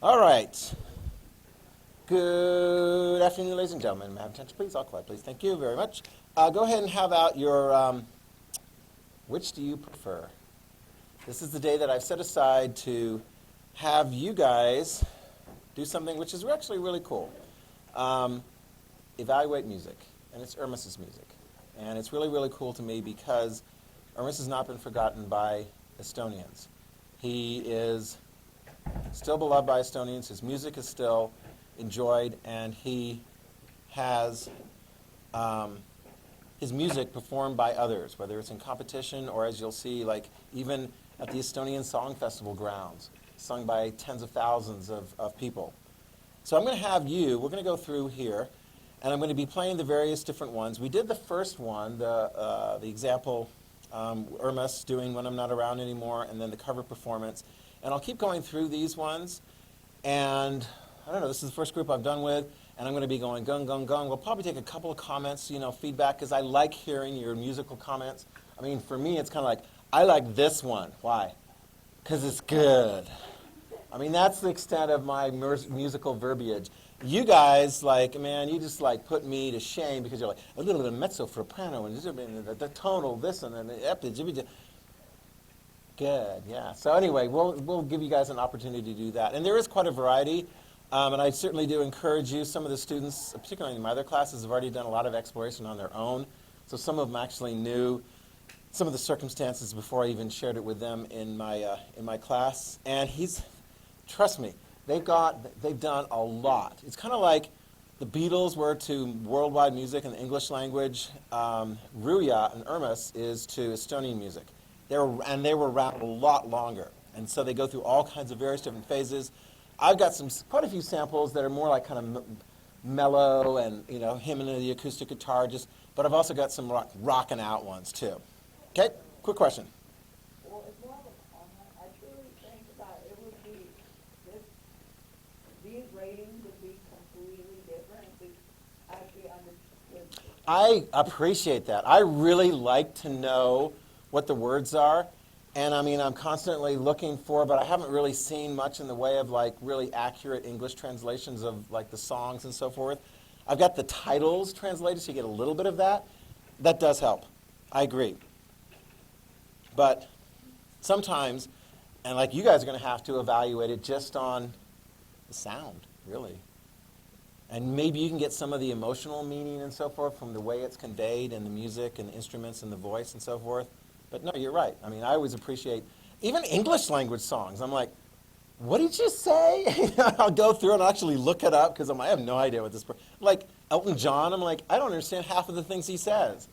All right. Good afternoon, ladies and gentlemen. May I have attention, please? All quiet, please. Thank you very much. Go ahead and have out your, which do you prefer? This is the day that I've set aside to have you guys do something which is actually really cool. Evaluate music, and it's Irmis's music. And it's really, really cool to me because Irmis has not been forgotten by Estonians. He is still beloved by Estonians. His music is still enjoyed, and he has his music performed by others, whether it's in competition or, as you'll see, like even at the Estonian Song Festival grounds, sung by tens of thousands of people. So I'm going to have you, we're going to go through here, and I'm going to be playing the various different ones. We did the first one, the example, Irmis doing When I'm Not Around Anymore, and then the cover performance. And I'll keep going through these ones, and I don't know, this is the first group I've done with, and I'm going to be going gung, gung, gung. We'll probably take a couple of comments, feedback, because I like hearing your musical comments. I mean, for me, it's kind of like, I like this one. Why? Because it's good. I mean, that's the extent of my musical verbiage. You guys, man, you just put me to shame because you're like, a little bit of mezzo soprano and the tonal this and then the good, yeah. So anyway, we'll give you guys an opportunity to do that. And there is quite a variety, and I certainly do encourage you. Some of the students, particularly in my other classes, have already done a lot of exploration on their own. So some of them actually knew some of the circumstances before I even shared it with them in my class. And trust me, they've done a lot. It's kind of like the Beatles were to worldwide music in the English language. Ruya and Irmis is to Estonian music. They were around a lot longer, and so they go through all kinds of various different phases. I've got quite a few samples that are more like kind of mellow and him and the acoustic guitar, but I've also got some rocking out ones too. Okay, quick question. Well, it's more of a comment. I truly think that it would be these ratings would be completely different if we actually understood. I appreciate that. I really like to know what the words are. And I mean, I'm constantly looking for, but I haven't really seen much in the way of really accurate English translations of the songs and so forth. I've got the titles translated, so you get a little bit of that. That does help. I agree. But sometimes, and you guys are going to have to evaluate it just on the sound, really. And maybe you can get some of the emotional meaning and so forth from the way it's conveyed and the music and the instruments and the voice and so forth. But no, you're right. I mean, I always appreciate even English language songs. I'm like, what did you say? I'll go through and actually look it up because I have no idea what this. Like Elton John, I'm like, I don't understand half of the things he says.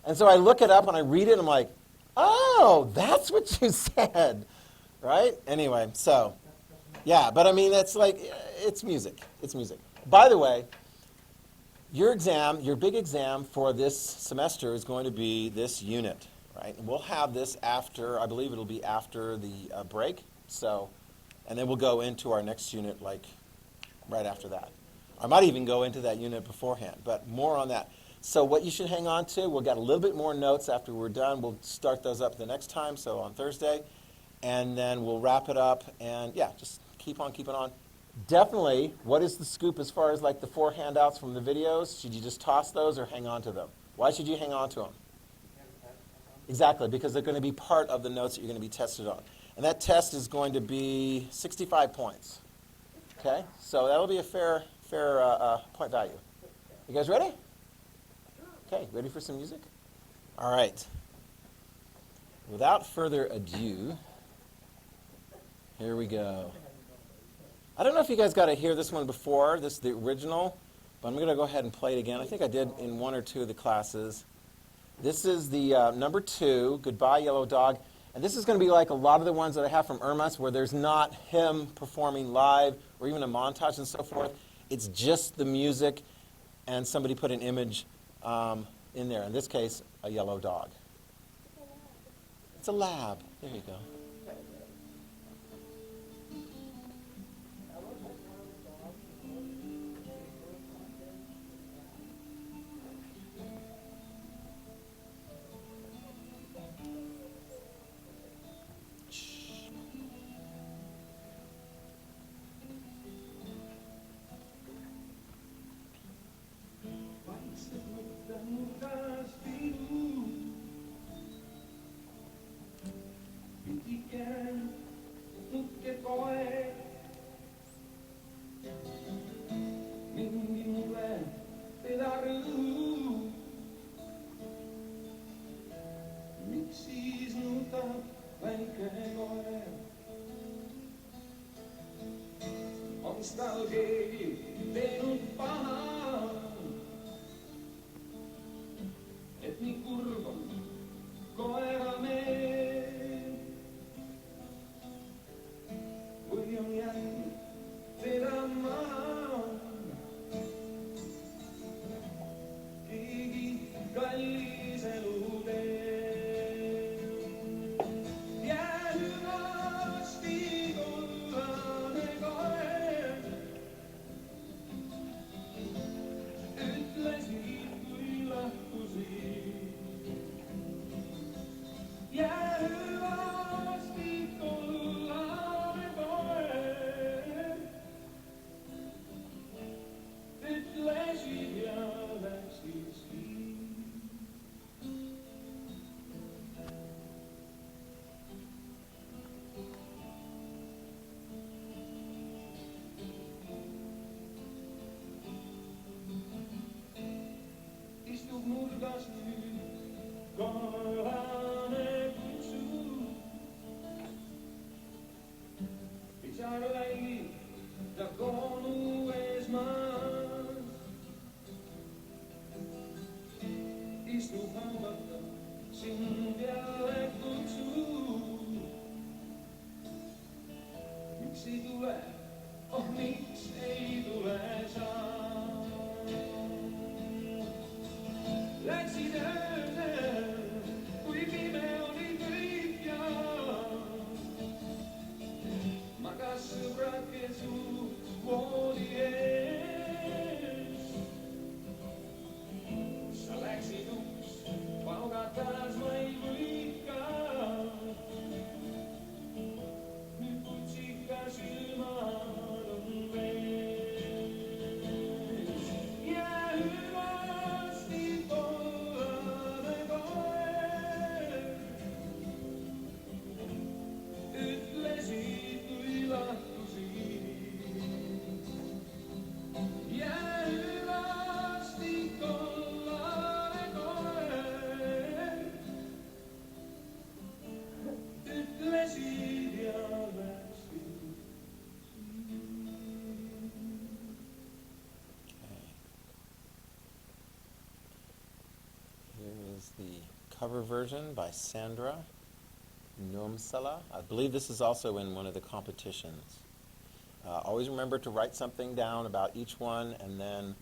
And so I look it up and I read it and I'm like, oh, that's what you said, right? Anyway, so, yeah, but I mean, it's it's music. It's music. By the way, your big exam for this semester is going to be this unit. Right? And we'll have this after, I believe it'll be after the break. So, and then we'll go into our next unit right after that. I might even go into that unit beforehand, but more on that. So what you should hang on to, we'll get a little bit more notes after we're done. We'll start those up the next time, so on Thursday. And then we'll wrap it up, and yeah, just keep on keeping on. Definitely, what is the scoop as far as the 4 handouts from the videos? Should you just toss those or hang on to them? Why should you hang on to them? Exactly, because they're going to be part of the notes that you're going to be tested on. And that test is going to be 65 points. Okay? So that'll be a fair point value. You guys ready? Okay, ready for some music? All right. Without further ado, here we go. I don't know if you guys got to hear this one before, the original, but I'm going to go ahead and play it again. I think I did in 1 or 2 of the classes. This is the number 2, Goodbye Yellow Dog. And this is going to be like a lot of the ones that I have from Irmis where there's not him performing live or even a montage and so forth. It's just the music and somebody put an image in there. In this case, a yellow dog. It's a lab. There you go. ikään, nukke koe. Mingi mulle pedaruu. Miksi sinulta väikkä koe? Nostalgii teinut pahaa. Et niin kurvan koera mee. Kui on jäänyt vedämään. Keegi kallis elu teen. Jää hyvästi kollane koe. Ütlesid kui lahkusid. Jää hyvästi kollane koe. Ütlesid ja läksid siin. Istub nurgas nüüd, kollane kutsub. Pisarväi ta konu eesmaas. Istub hambata, sind jälle kutsub. Miks ei tule, oh miks ei tule sa? Läksid öösel, kui pime oli kõik ja magas sõbrake su voodi ees. Sa läksid uks, paugatas ma ei võika. Nüüd kutsika silmad on vees. Jää hüvasti kollane koe. Ütlesid kui lahkusid. Jää hüvasti kollane koe. Ütlesid ja läksid. Here is the cover version by Sandra Nomsala. I believe this is also in one of the competitions. Always remember to write something down about each one, and then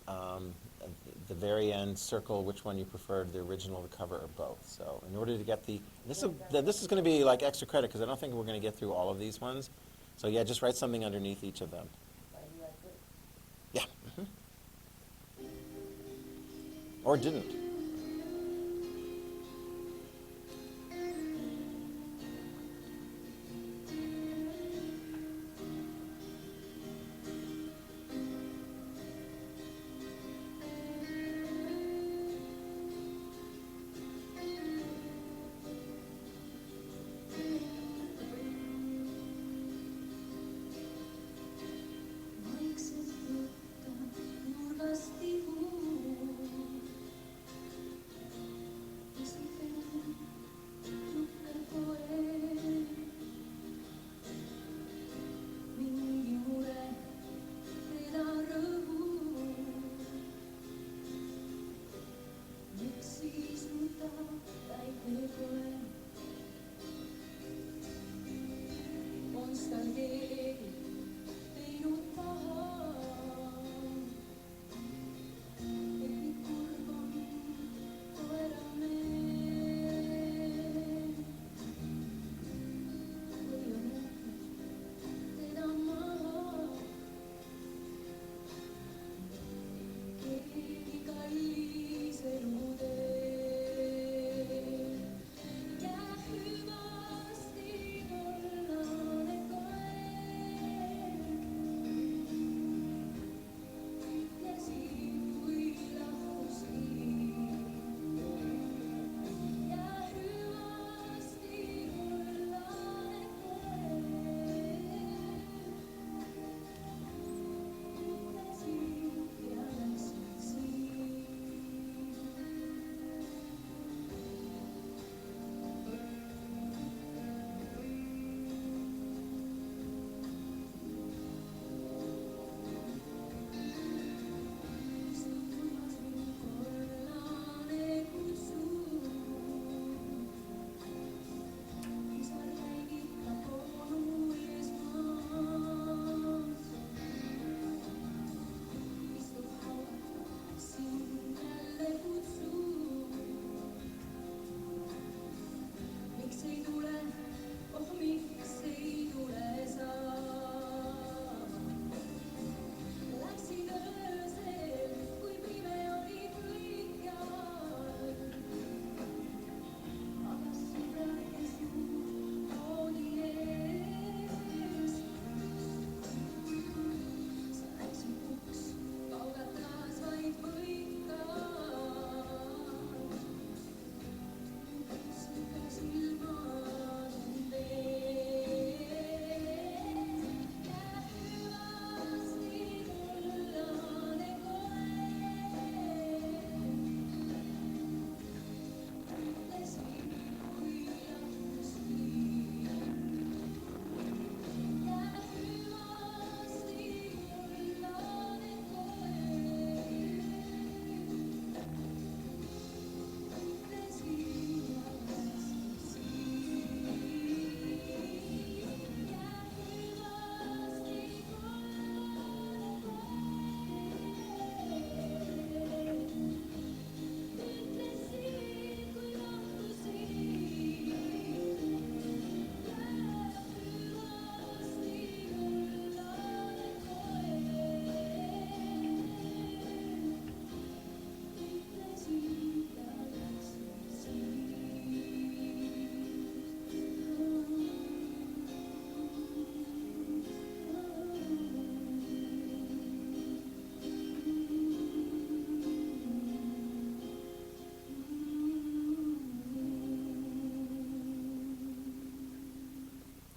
at the very end circle which one you preferred, the original, the cover, or both. So in order to get this is going to be like extra credit because I don't think we're going to get through all of these ones. So yeah, just write something underneath each of them. Yeah. Or didn't.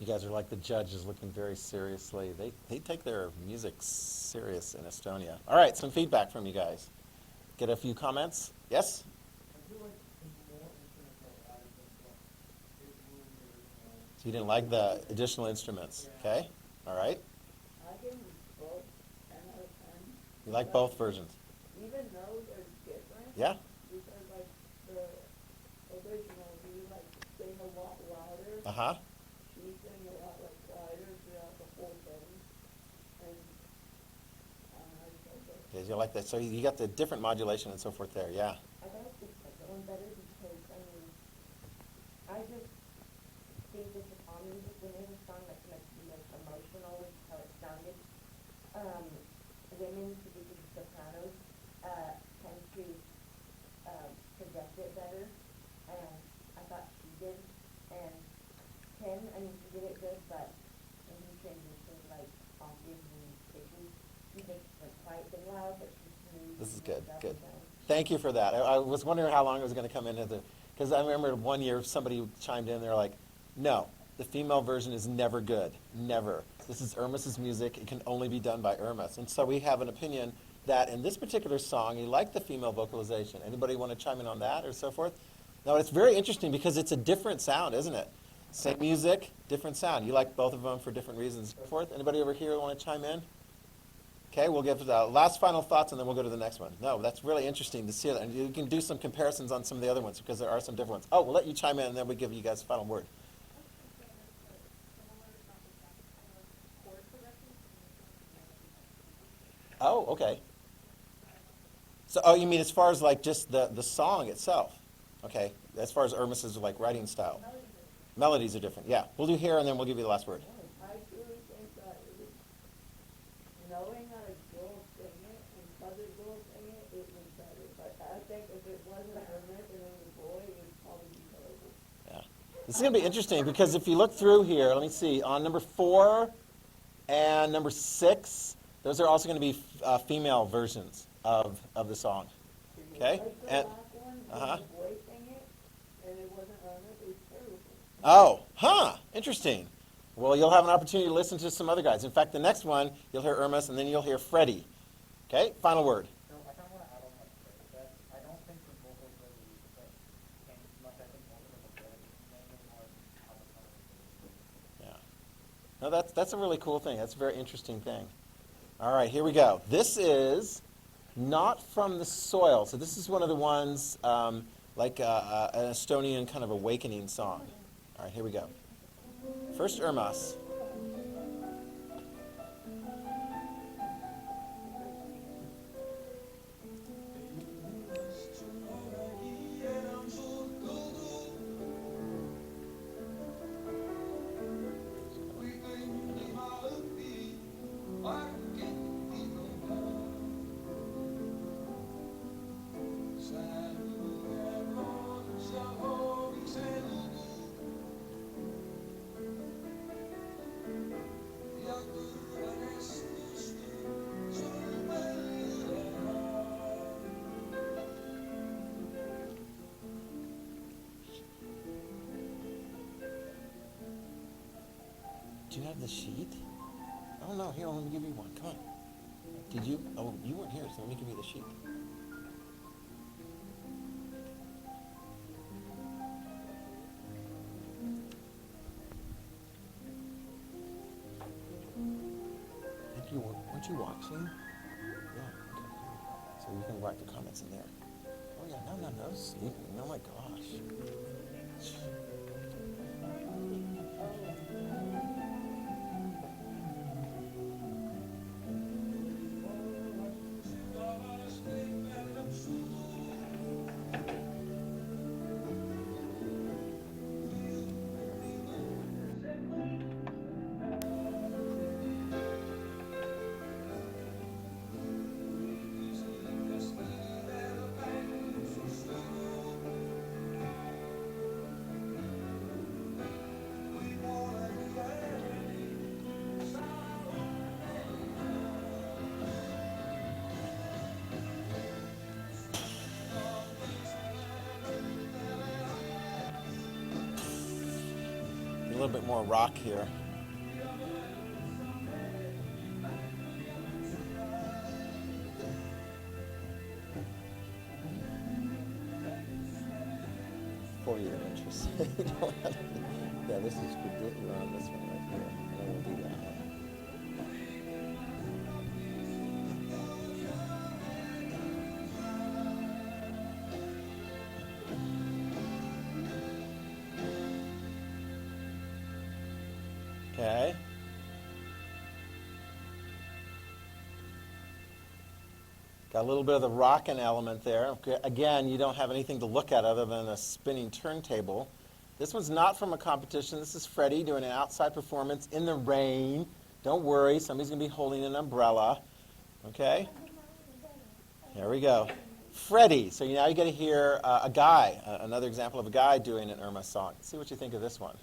You guys are like the judges looking very seriously. They take their music serious in Estonia. All right, some feedback from you guys. Get a few comments? Yes? So you didn't like the additional instruments, okay? All right. I give them both 10 out of 10. You like both versions? Even though they're different. Yeah? Because like the original, you like sing a lot louder. Uh-huh. She sang a lot like quieter throughout the whole thing. And I just like it. Okay, you like that. So you got the different modulation and so forth there, yeah. I like the second one better because, I mean, I just think that the song music within the song that's meant to be like emotional with how it sounded. Women, particularly sopranos, tend to project it better, and I thought she did. And Ken, I mean, she did it good, but when he transitioned like octaves and pitches, he makes like quiet and loud, but she's smooth. This is and good, up good. and down. Thank you for that. I was wondering how long it was going to come into the, because I remember one year somebody chimed in, they're like, no, the female version is never good, never. This is Irmis's music, it can only be done by Irmis. And so we have an opinion that in this particular song, you like the female vocalization. Anybody want to chime in on that or so forth? No, it's very interesting because it's a different sound, isn't it? Same music, different sound. You like both of them for different reasons. So forth. Anybody over here want to chime in? Okay, we'll give the last final thoughts and then we'll go to the next one. No, that's really interesting to see that. And you can do some comparisons on some of the other ones because there are some different ones. Oh, we'll let you chime in and then we'll give you guys a final word. Oh, okay. So, oh, you mean as far as like just the song itself? Okay, as far as Irmis's like writing style. Melodies are different, yeah. We'll do here and then we'll give you the last word. I truly think that it was knowing that a girl sing it and other girls sing it, it was better. But I think if it wasn't Ernest and it was a boy, it would probably be terrible. Yeah. This is going to be interesting because if you look through here, let me see, on number 4 and number 6, those are also going to be female versions of the song. Okay? Like the And, last one, uh-huh. when the boy sang it, and it wasn't Ernest, it was terrible. Oh, huh, interesting. Well, you'll have an opportunity to listen to some other guys. In fact, the next one, you'll hear Irmis, and then you'll hear Freddie. Okay, final word. So I kind of want to add on what Craig said. I don't think the vocals really changed much. I think most of them were good. Mainly more how the song was. Yeah. No, that's a really cool thing. That's a very interesting thing. All right, here we go. This is Not From the Soil. So this is one of the ones like an Estonian kind of awakening song. All right, here we go. First, Irmas. Do you have the sheet? Oh, no. Here, let me give you one. Come on. Did you? Oh, you weren't here, so let me give you the sheet. I think weren't you watching? Yeah. Okay. So you can write the comments in there. Oh, yeah. No sleeping. Oh, my gosh. little bit more rock here. For your interest. Yeah, this is good. You're on this one right here. And then we'll do that one. Okay. Got a little bit of the rockin' element there. Okay. Again, you don't have anything to look at other than a spinning turntable. This one's not from a competition. This is Freddie doing an outside performance in the rain. Don't worry, somebody's going to be holding an umbrella. Okay? Here we go. Freddie. So now you get to hear a guy, another example of a guy doing an Irma song. See what you think of this one.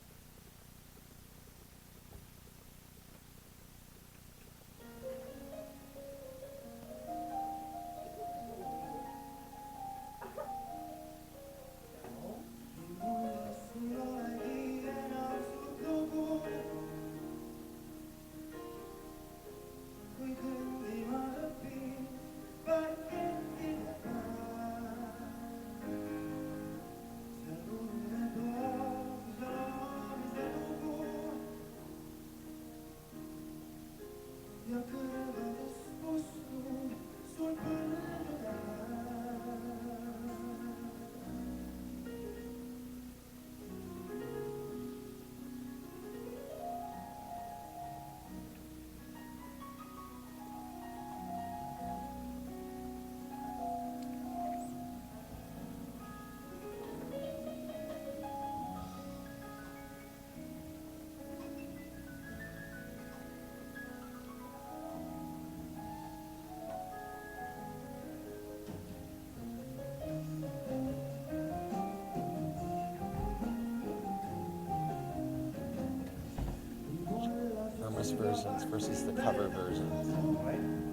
Irma's versions versus the cover versions.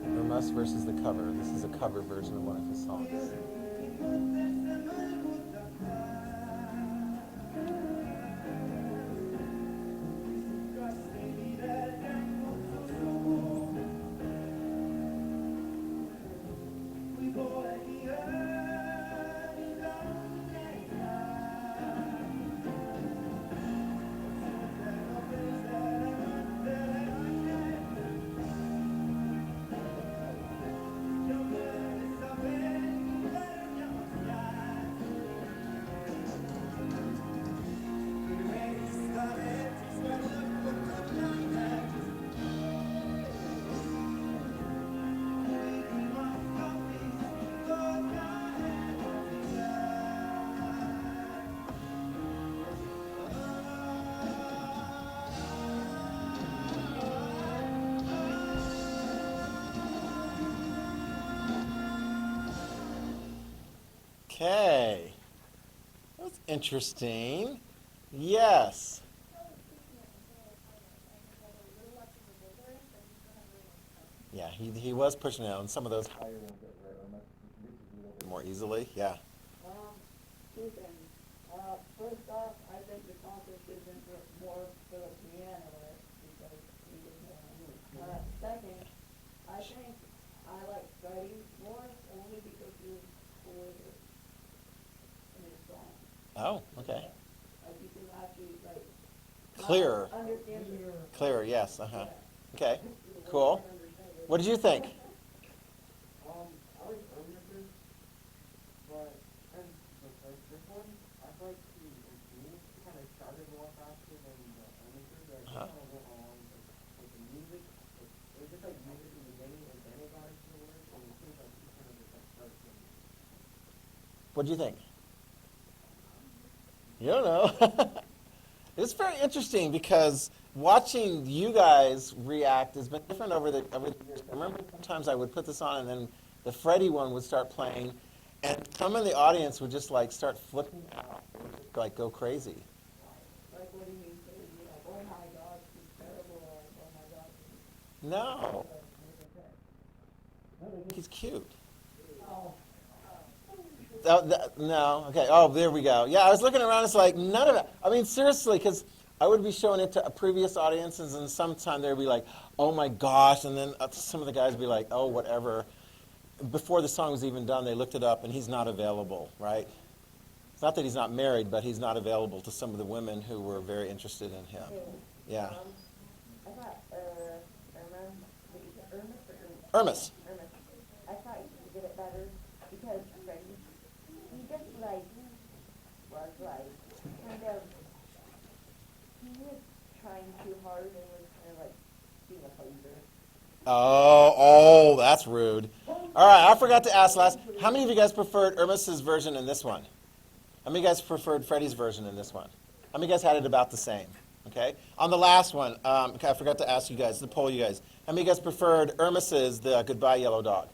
Irma's versus the cover. This is a cover version of one of his songs. Okay. That's interesting. Yes. Yeah, he was pushing it on some of those higher ones that were a little bit more easily. Yeah. Two things. First off, I think the competition for more for the pianist because he didn't have. Second, I think I like Freddie more only because he was cooler in his song. Oh, okay. Like you can actually like Clearer. understand the Clearer, yes. Uh-huh. Okay. Cool. What did you think? I like Irma's, but and this one, I feel like the kind of started a lot faster than the Irma's. Like, Uh-huh. kind of went along with the music. It was just like music in the beginning, and then it got into the words, and it seems like he kind of just like started singing. What did you think? You don't know. It's very interesting because watching you guys react has been different over the years. I remember sometimes I would put this on and then the Freddie one would start playing and some in the audience would just like start flipping out, like go crazy. like what do you mean? Like, oh my gosh, he's terrible, or oh my gosh. No. He's cute. Oh. No, okay. Oh, there we go. Yeah, I was looking around. It's like none of it. I mean, seriously, because I would be showing it to previous audiences, and sometime they'd be like, "Oh my gosh!" And then some of the guys would be like, "Oh, whatever." Before the song was even done, they looked it up, and he's not available, right? It's not that he's not married, but he's not available to some of the women who were very interested in him. Yeah. I thought, Irma, did you say Irma or Irma? Irmis. Irma. I thought you did it better because Freddie, he just like, was like, kind of, he was trying too hard and was kind of like being a poser. Oh, that's rude. All right, I forgot to ask last. How many of you guys preferred Irmis's version in this one? How many of you guys preferred Freddie's version in this one? How many of you guys had it about the same? Okay. On the last one, okay, I forgot to ask you guys, to poll you guys. How many of you guys preferred Irmis's The Goodbye Yellow Dog?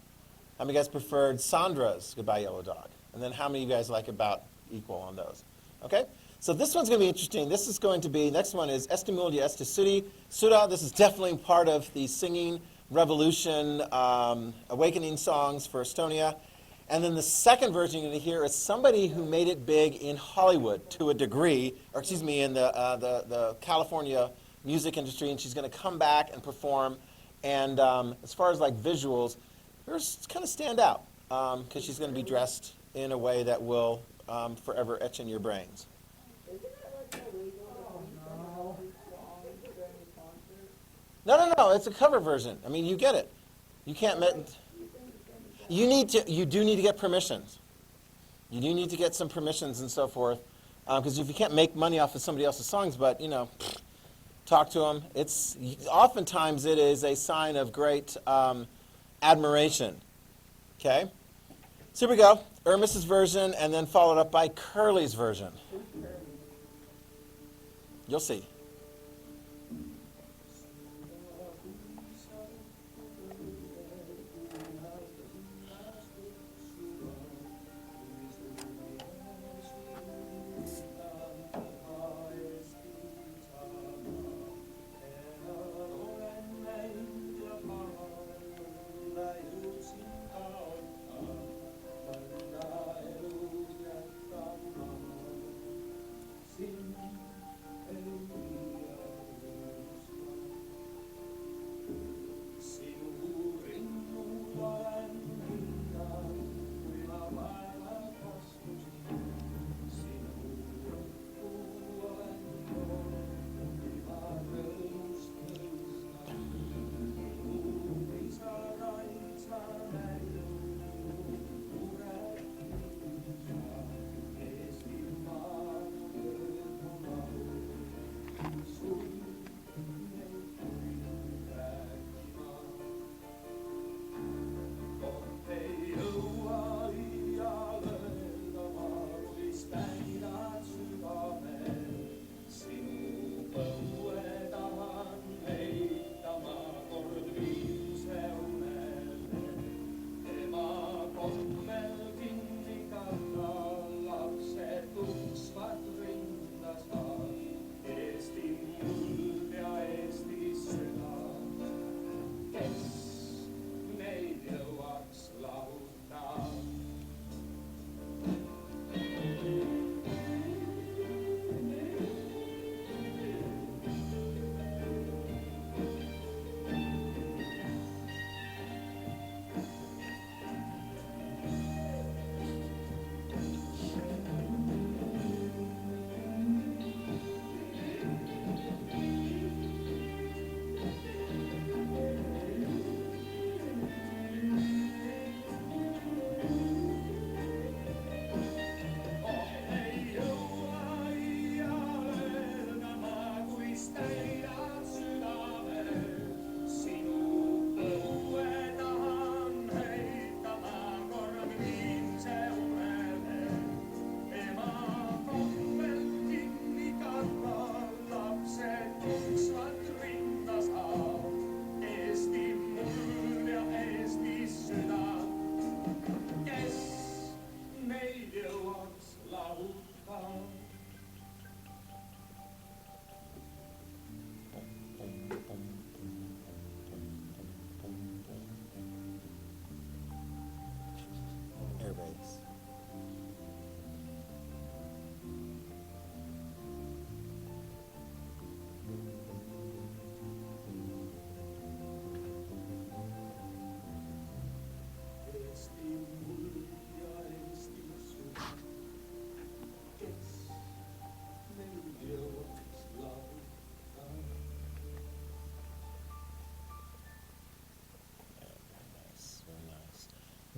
How many of you guys preferred Sandra's Goodbye Yellow Dog? And then how many of you guys like about equal on those? Okay. So this one's going to be interesting. This is going to be, next one is Estimulya Esti Sudi. Suda, this is definitely part of the singing revolution, awakening songs for Estonia. And then the second version you're going to hear is somebody who made it big in Hollywood to a degree, or excuse me, in the California music industry, and she's going to come back and perform. And as far as like visuals, hers kind of stand out because she's going to be dressed in a way that will forever etch in your brains. Isn't that like illegal to sing all these songs during a concert? No, it's a cover version. I mean, you get it. You can't. You do need to get permissions. You do need to get some permissions and so forth, because if you can't make money off of somebody else's songs, but talk to them. Oftentimes it is a sign of great admiration. Okay, so here we go. Irmis's version, and then followed up by Curly's version. You'll see.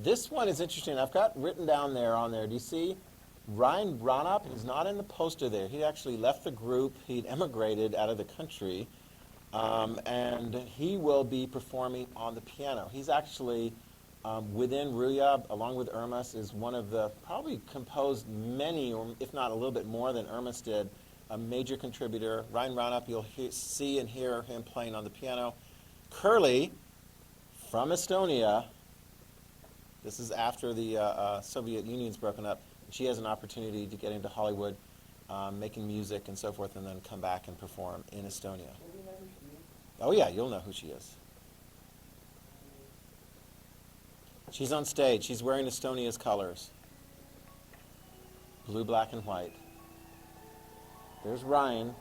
This one is interesting. I've got written down there on there. Do you see Ryan Ronop? He's not in the poster there. He actually left the group. He'd emigrated out of the country. And he will be performing on the piano. He's actually, within Ruya, along with Irmas, is one of the, probably composed many, or if not a little bit more than Irmas did, a major contributor. Ryan Ronop, you'll see and hear him playing on the piano. Curly, from Estonia, this is after the Soviet Union's broken up. She has an opportunity to get into Hollywood, making music and so forth, and then come back and perform in Estonia. Will we know who she is? Oh yeah, you'll know who she is. She's on stage. She's wearing Estonia's colors. Blue, black, and white. There's Ryan.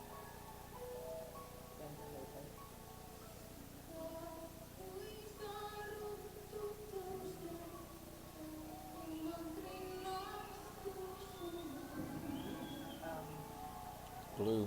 Blue.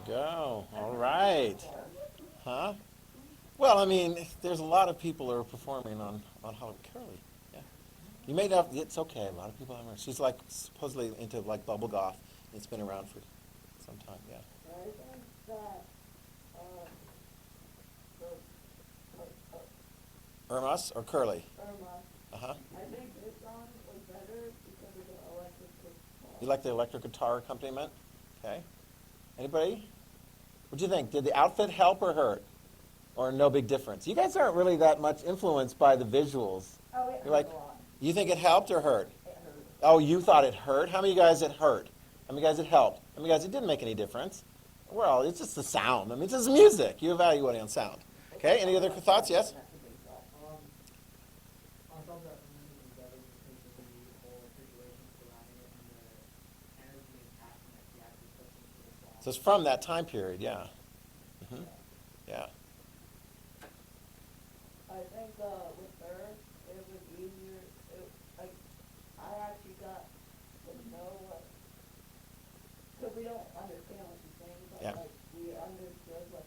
go. All right. Huh? Well, I mean, there's a lot of people who are performing on Hollywood Curly. Yeah. You may not, it's okay. A lot of people haven't heard. She's like supposedly into like bubble goth. It's been around for some time, yeah. I think that, the, Irmas or Curly? Irma, Uh-huh. I think this song was better because of the electric guitar. You like the electric guitar accompaniment? Okay. Anybody? What'd you think? Did the outfit help or hurt? Or no big difference? You guys aren't really that much influenced by the visuals. Oh, it You're like, hurt a lot. you think it helped or hurt? It hurt. Oh, you thought it hurt? How many of you guys it hurt? How many guys it helped? How many guys it didn't make any difference? Well, it's just the sound. I mean, it's just music. You evaluate on sound. Okay, any other thoughts? Yes? I thought that music was better because of the whole situation surrounding it and the energy and passion that she actually puts into the song. So it's from that time period, yeah. Hmm. Yeah. I think, with her, it was easier, like, I actually got to know what, cause we don't understand what she's saying, but Yeah. like, we understood what,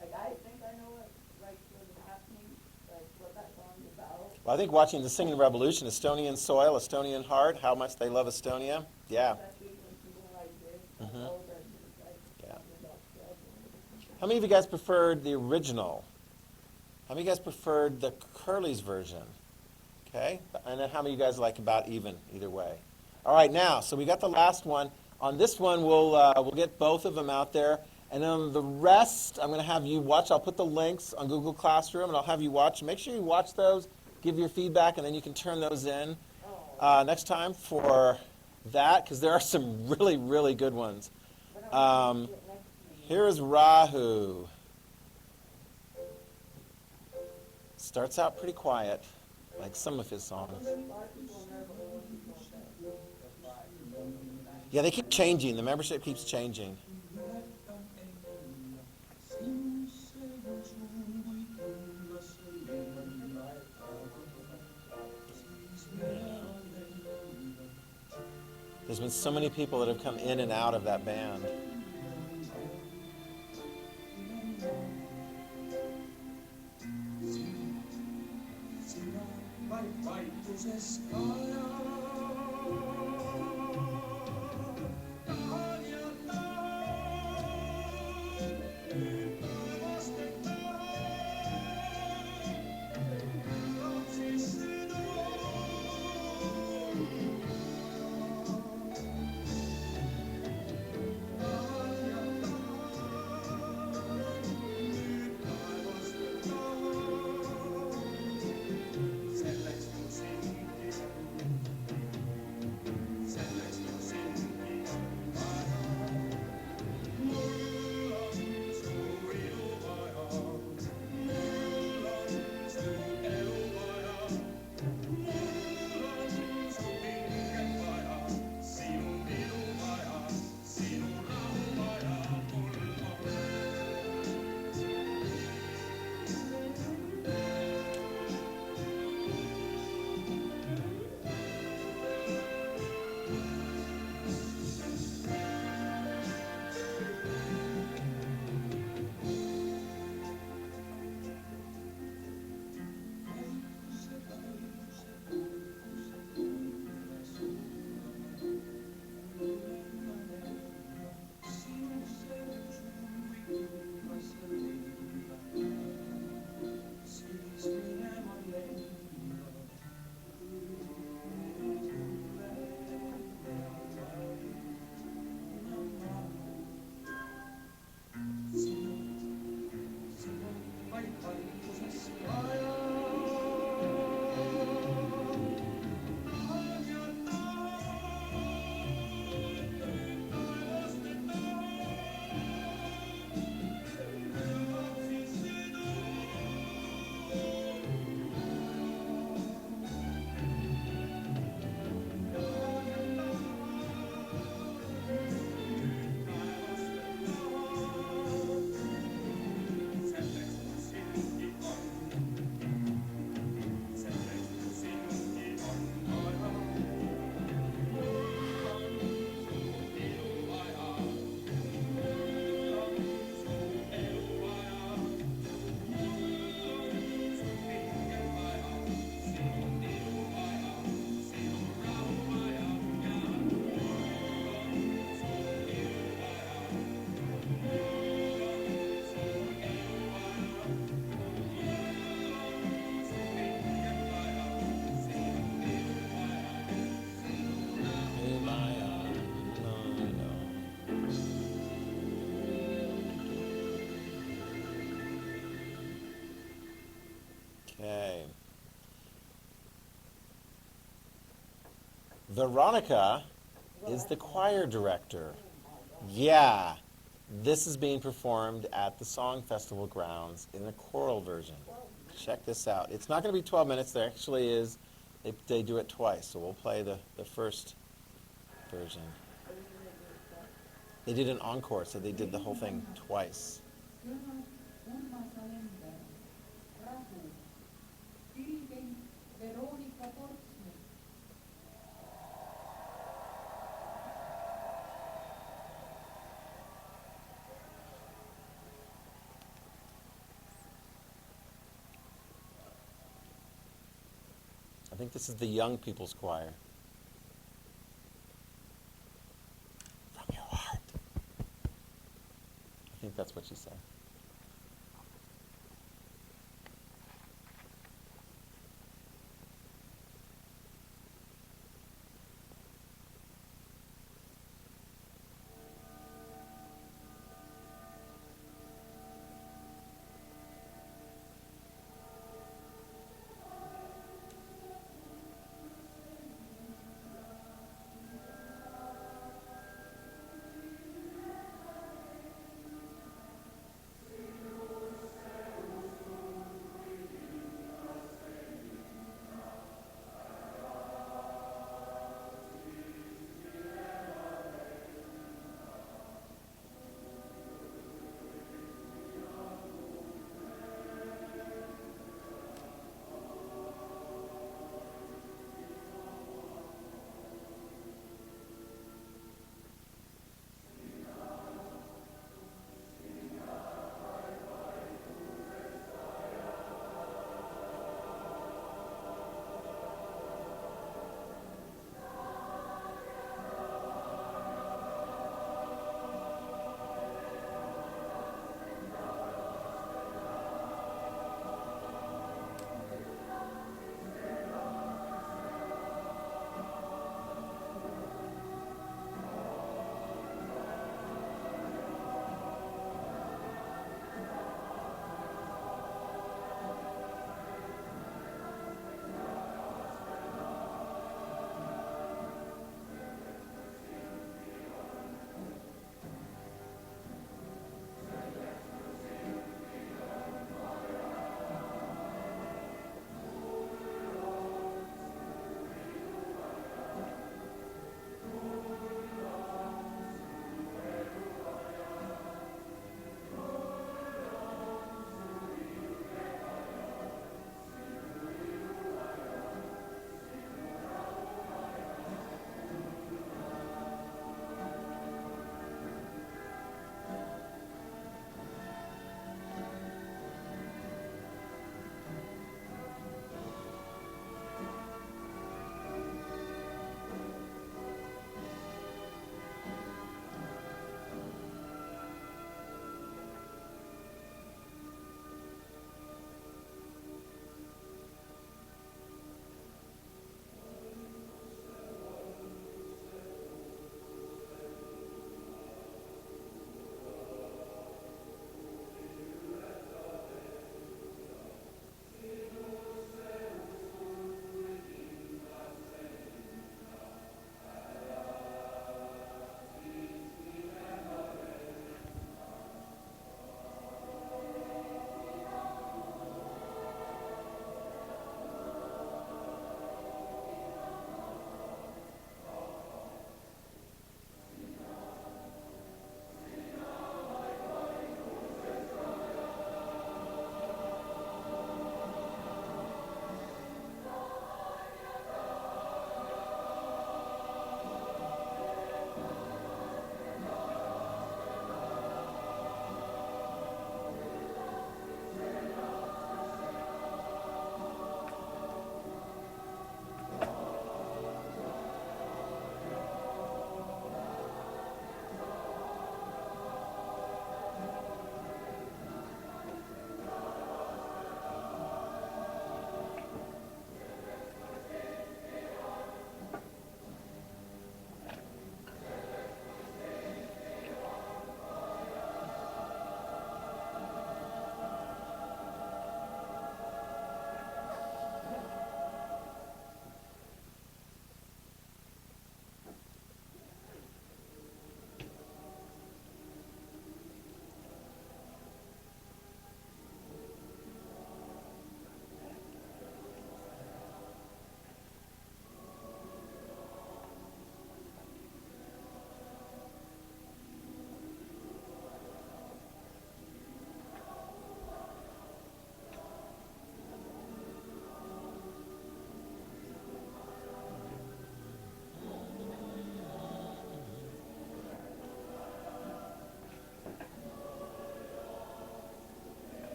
like, I think I know what, like, was happening, like, what that song's about. Well, I think watching the Singing Revolution, Estonian soil, Estonian heart, how much they love Estonia. Yeah. Especially when people like this, Mhm. older, like, Yeah. talking about struggle. How many of you guys preferred the original? How many of you guys preferred the Curly's version? Okay. And then how many of you guys like about even, either way? All right, now, so we got the last one. On this one, we'll get both of them out there. And on the rest, I'm going to have you watch. I'll put the links on Google Classroom, and I'll have you watch. Make sure you watch those, give your feedback, and then you can turn those in next time for that, because there are some really, really good ones. Here is Rahu. Starts out pretty quiet, like some of his songs. Yeah, they keep changing. The membership keeps changing. There's been so many people that have come in and out of that band. Okay. Veronica is the choir director. Yeah. This is being performed at the Song Festival grounds in a choral version. Check this out. It's not going to be 12 minutes. There actually is. They do it twice, so we'll play the first version. They did an encore, so they did the whole thing twice. I think this is the young people's choir. From your heart. I think that's what she said.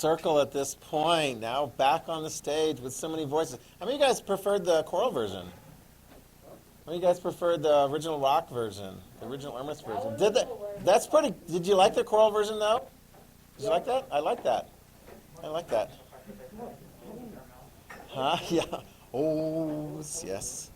circle at this point. Now back on the stage with so many voices. How many of you guys preferred the choral version? How many of you guys preferred the original rock version, the original Irma's version? That's pretty. Did you like the choral version though? Did you like that? I like that. I like that. Huh? Yeah. Oh, yes.